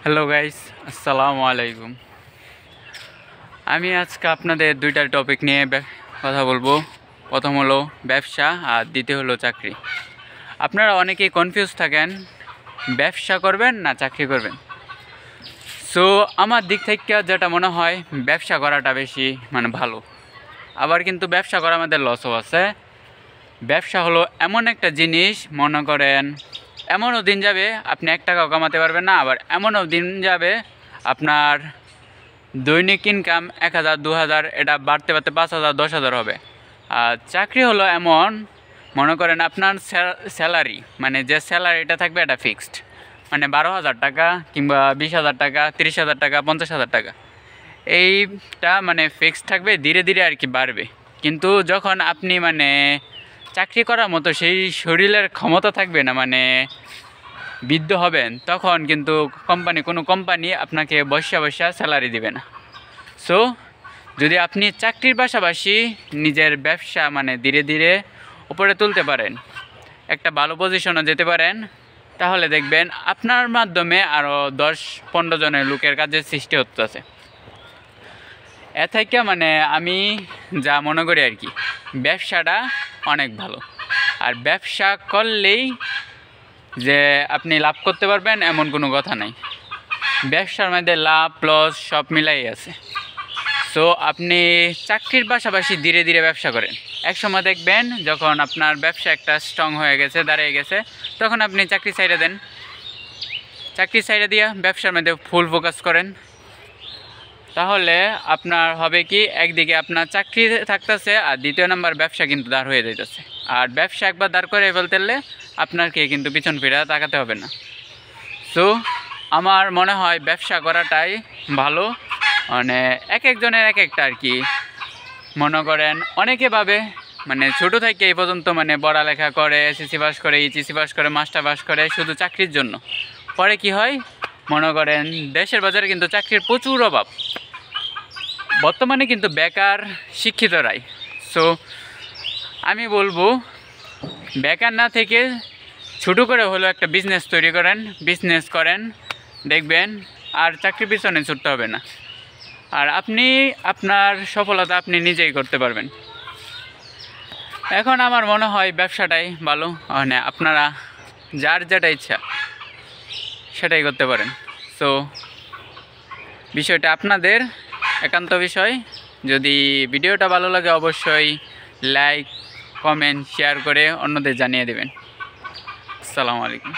Hello guys, আসসালামু আলাইকুম। আমি আজকে আপনাদের দুইটা টপিক নিয়ে কথা বলবো। প্রথম হলো ব্যবসা আর দ্বিতীয় হলো চাকরি। আপনারা অনেকেই কনফিউজ থাকেন ব্যবসা করবেন না চাকরি করবেন। সো আমার দিক থেকে যেটা মনে হয় ব্যবসা করাটা বেশি ভালো। আবার কিন্তু ব্যবসা করার মধ্যে লসও আছে। ব্যবসা হলো এমন একটা জিনিস, মনে করেন এমনও দিন যাবে আপনি 1 টাকাও কামাতে পারবেন না, আবার এমনও দিন যাবে আপনার দৈনিক ইনকাম 1000 2000 এটা বাড়তে বাড়তে 5000 10,000 হবে। আর চাকরি হলো এমন, মনে করেন আপনার স্যালারি যে স্যালারিটা থাকবে এটা ফিক্সড, 12,000 টাকা কিংবা 20,000 টাকা 30,000 টাকা 50,000 টাকা, এইটা ফিক্সড থাকবে, ধীরে ধীরে আর কি বাড়বে। কিন্তু যখন আপনি চাকরি করার মতো সেই শরীরের ক্ষমতা থাকবে না, বৃদ্ধ হবেন, তখন কিন্তু কোনো কোম্পানি আপনাকে বসা বসা স্যালারি দিবে না। সো যদি আপনি চাকরির পাশাপাশি নিজের ব্যবসা ধীরে ধীরে উপরে তুলতে পারেন, একটা ভালো পজিশনে যেতে পারেন, তাহলে দেখবেন আপনার মাধ্যমে আরও 10-15 জনের লোকের কাজের সৃষ্টি হতেছে। এ থেকে আমি যা মনে করি আর কি, ব্যবসাটা অনেক ভালো। আর ব্যবসা করলেই যে আপনি লাভ করতে পারবেন এমন কোনো কথা নাই। ব্যবসার মধ্যে লাভ লস সব মিলাই আছে। সো আপনি চাকরির পাশাপাশি ধীরে ধীরে ব্যবসা করেন, একসময় দেখবেন যখন আপনার ব্যবসা একটা স্ট্রং হয়ে গেছে, দাঁড়িয়ে গেছে, তখন আপনি চাকরি সাইডে দেন। চাকরি সাইডে দিয়ে ব্যবসার মধ্যে ফুল ফোকাস করেন। তাহলে আপনার হবে কি, একদিকে আপনার চাকরি থাকতেছে আর দ্বিতীয় নাম্বার ব্যবসা কিন্তু দাঁড় হয়ে যাইতেছে। আর ব্যবসা একবার দাঁড় করে ফেলতে আপনাকে কিন্তু পিছন ফিরে তাকাতে হবে না। সো আমার মনে হয় ব্যবসা করাটাই ভালো। এক একজনের এক একটা আর কি, মনে করেন অনেকে ভাবে ছোটো থেকে এই পর্যন্ত পড়ালেখা করে, এসএসসি পাস করে, এইচএসসি পাস করে, মাস্টার পাস করে শুধু চাকরির জন্য। পরে কি হয়, মনে করেন দেশের বাজারে কিন্তু চাকরির প্রচুর অভাব, বর্তমানে কিন্তু বেকার শিক্ষিতরাই। সো আমি বলবো বেকার না থেকে ছোটো করে হলো একটা বিজনেস তৈরি করেন, বিজনেস করেন, দেখবেন আর চাকরির পিছনে ছুটতে হবে না। আর আপনি আপনার সফলতা আপনি নিজেই করতে পারবেন। এখন আমার মনে হয় ব্যবসাটাই ভালো, আপনারা যার যেটা ইচ্ছা সেটাই করতে পারেন। সো বিষয়টা আপনাদের একান্ত বিষয়। যদি ভিডিওটা ভালো লাগে অবশ্যই লাইক কমেন্ট শেয়ার করে অন্যদের জানিয়ে দেবেন। আসসালামু আলাইকুম।